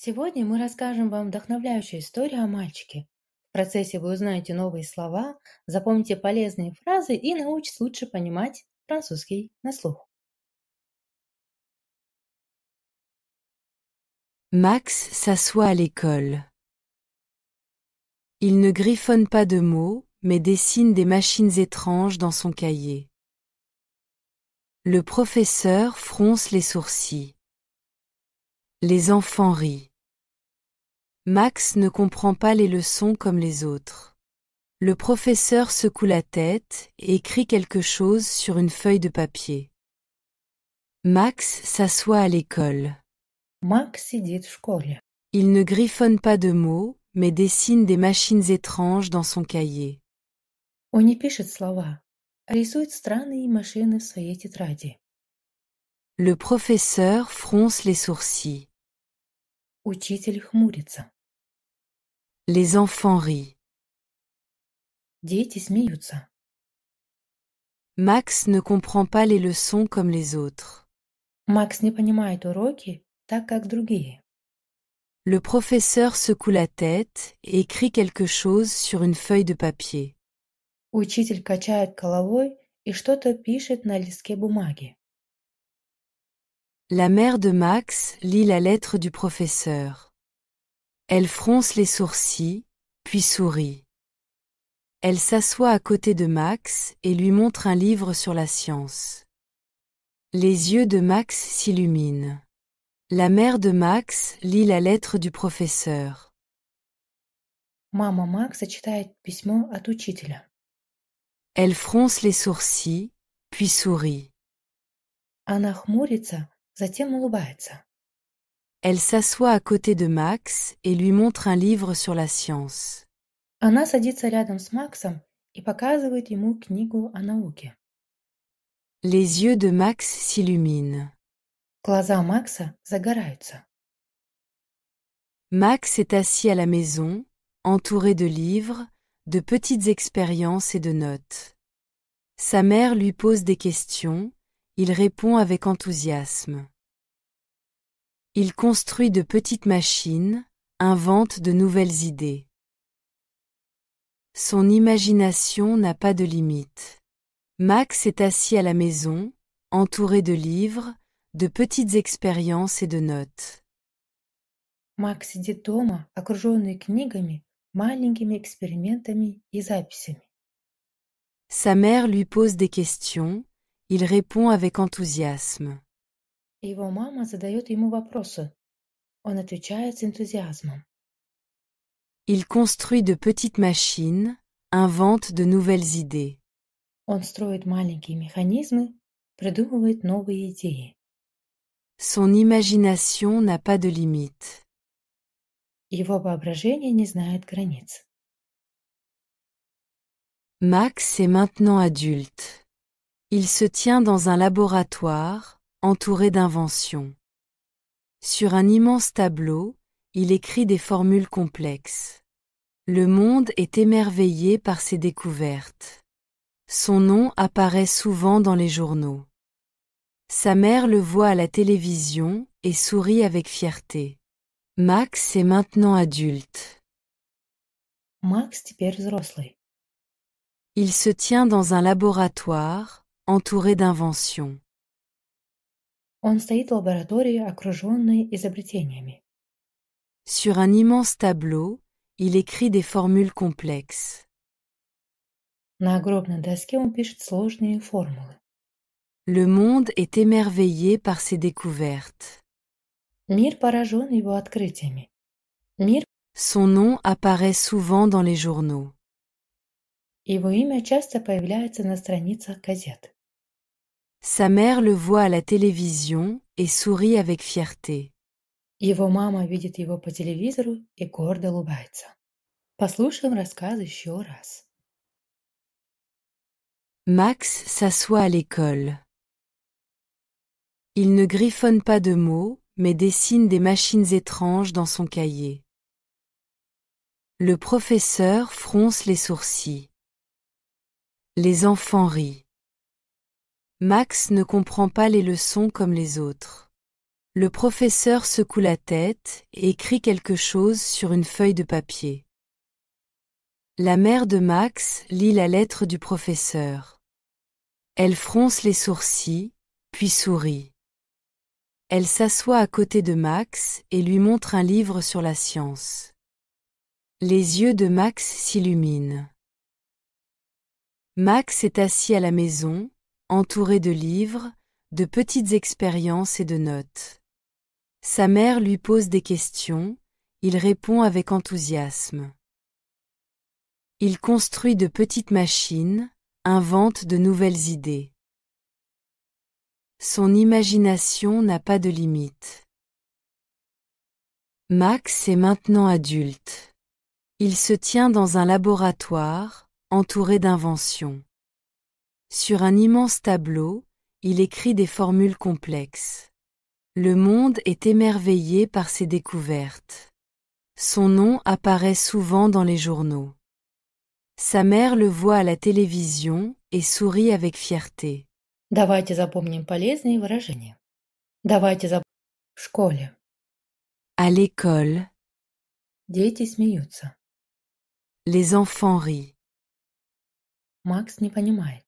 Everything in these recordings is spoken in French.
Сегодня мы расскажем вам вдохновляющую историю о мальчике. В процессе вы узнаете новые слова, запомните полезные фразы и научитесь лучше понимать французский на слух. Max s'assoit à l'école. Il ne griffonne pas de mots, mais dessine des machines étranges dans son cahier. Le professeur fronce les sourcils. Les enfants rient. Max ne comprend pas les leçons comme les autres. Le professeur secoue la tête et écrit quelque chose sur une feuille de papier. Max s'assoit à l'école. Макс сидит в школе. Il ne griffonne pas de mots, mais dessine des machines étranges dans son cahier. Он не пишет слова, а рисует странные машины в своей тетради. Le professeur fronce les sourcils. Учитель хмурится. Les enfants rient. Дети смеются. Max ne comprend pas les leçons comme les autres. Макс не понимает уроки так, как другие. Le professeur secoue la tête et écrit quelque chose sur une feuille de papier. Учитель качает головой и что-то пишет на листке бумаги. La mère de Max lit la lettre du professeur. Elle fronce les sourcils, puis sourit. Elle s'assoit à côté de Max et lui montre un livre sur la science. Les yeux de Max s'illuminent. La mère de Max lit la lettre du professeur. Мама Макса читает письмо от учителя. Elle fronce les sourcils, puis sourit. Она хмурится, затем улыбается. Elle s'assoit à côté de Max et lui montre un livre sur la science. Она садится рядом с Максом и показывает ему книгу о науке. Les yeux de Max s'illuminent. Глаза Макса загораются. Max est assis à la maison, entouré de livres, de petites expériences et de notes. Sa mère lui pose des questions, il répond avec enthousiasme. Il construit de petites machines, invente de nouvelles idées. Son imagination n'a pas de limite. Max est assis à la maison, entouré de livres, de petites expériences et de notes. Макс сидит дома, окруженный книгами, маленькими экспериментами и записями. Sa mère lui pose des questions, il répond avec enthousiasme. Его мама задает ему вопросы. Он отвечает с энтузиазмом. Il construit de petites machines, invente de nouvelles idées. Он строит маленькие механизмы, придумывает новые идеи. Son imagination n'a pas de limite. Его воображение не знает границ. Max est maintenant adulte. Il se tient dans un laboratoire, entouré d'inventions. Sur un immense tableau, il écrit des formules complexes. Le monde est émerveillé par ses découvertes. Son nom apparaît souvent dans les journaux. Sa mère le voit à la télévision et sourit avec fierté. Max est maintenant adulte. Макс теперь взрослый. Il se tient dans un laboratoire, entouré d'inventions. Он стоит в лаборатории, окруженной изобретениями. Sur un immense tableau, il écrit des formules complexes. На огромной доске он пишет сложные формулы. Le monde est émerveillé par ses découvertes. Мир поражен его открытиями. Son nom apparaît souvent dans les journaux. Его имя часто появляется на страницах газет. Sa mère le voit à la télévision et sourit avec fierté. Его мама видит его по телевизору и гордо улыбается. Послушаем рассказ еще раз. Max s'assoit à l'école. Il ne griffonne pas de mots, mais dessine des machines étranges dans son cahier. Le professeur fronce les sourcils. Les enfants rient. Max ne comprend pas les leçons comme les autres. Le professeur secoue la tête et écrit quelque chose sur une feuille de papier. La mère de Max lit la lettre du professeur. Elle fronce les sourcils, puis sourit. Elle s'assoit à côté de Max et lui montre un livre sur la science. Les yeux de Max s'illuminent. Max est assis à la maison, entouré de livres, de petites expériences et de notes. Sa mère lui pose des questions, il répond avec enthousiasme. Il construit de petites machines, invente de nouvelles idées. Son imagination n'a pas de limite. Max est maintenant adulte. Il se tient dans un laboratoire, entouré d'inventions. Sur un immense tableau, il écrit des formules complexes. Le monde est émerveillé par ses découvertes. Son nom apparaît souvent dans les journaux. Sa mère le voit à la télévision et sourit avec fierté. Давайте запомним полезные выражения. Давайте запомним в школе. À l'école, Дети смеются. les enfants rient. Макс не понимает.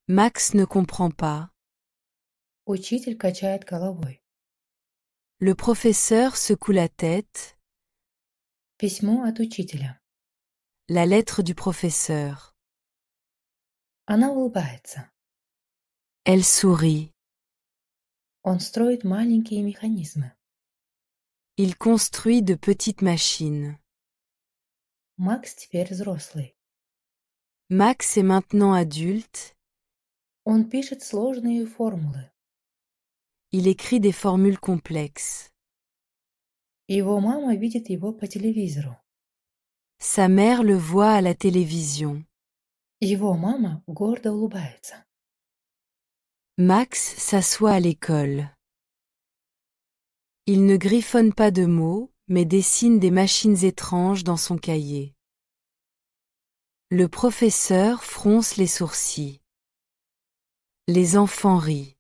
Max ne comprend pas. Учитель качает головой. Le professeur secoue la tête. Письмо от учителя. La lettre du professeur. Она улыбается. Elle sourit. Он строит маленькие механизмы. Il construit de petites machines. Макс теперь взрослый. Max est maintenant adulte. Он пишет сложные формулы. Il écrit des formules complexes. Его мама видит его по телевизору. Sa mère le voit à la télévision. Его мама гордо улыбается. Max s'assoit à l'école. Il ne griffonne pas de mots, mais dessine des machines étranges dans son cahier. Le professeur fronce les sourcils. Les enfants rient.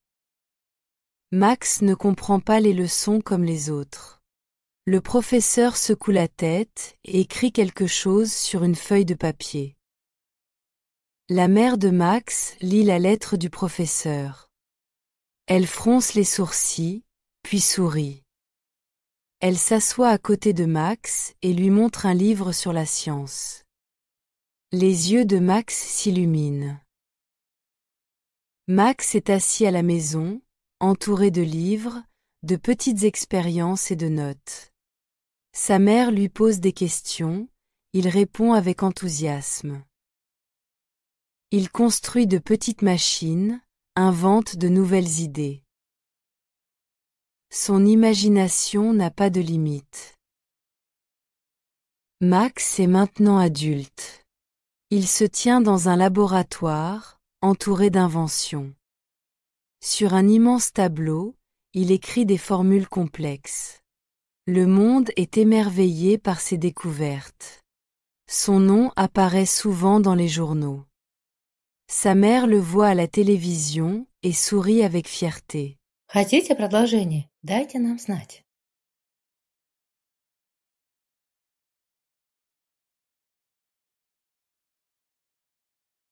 Max ne comprend pas les leçons comme les autres. Le professeur secoue la tête et écrit quelque chose sur une feuille de papier. La mère de Max lit la lettre du professeur. Elle fronce les sourcils, puis sourit. Elle s'assoit à côté de Max et lui montre un livre sur la science. Les yeux de Max s'illuminent. Max est assis à la maison, entouré de livres, de petites expériences et de notes. Sa mère lui pose des questions, il répond avec enthousiasme. Il construit de petites machines, invente de nouvelles idées. Son imagination n'a pas de limite. Max est maintenant adulte. Il se tient dans un laboratoire, entouré d'inventions. Sur un immense tableau, il écrit des formules complexes. Le monde est émerveillé par ses découvertes. Son nom apparaît souvent dans les journaux. Sa mère le voit à la télévision et sourit avec fierté. Хотите продолжение? Дайте нам знать.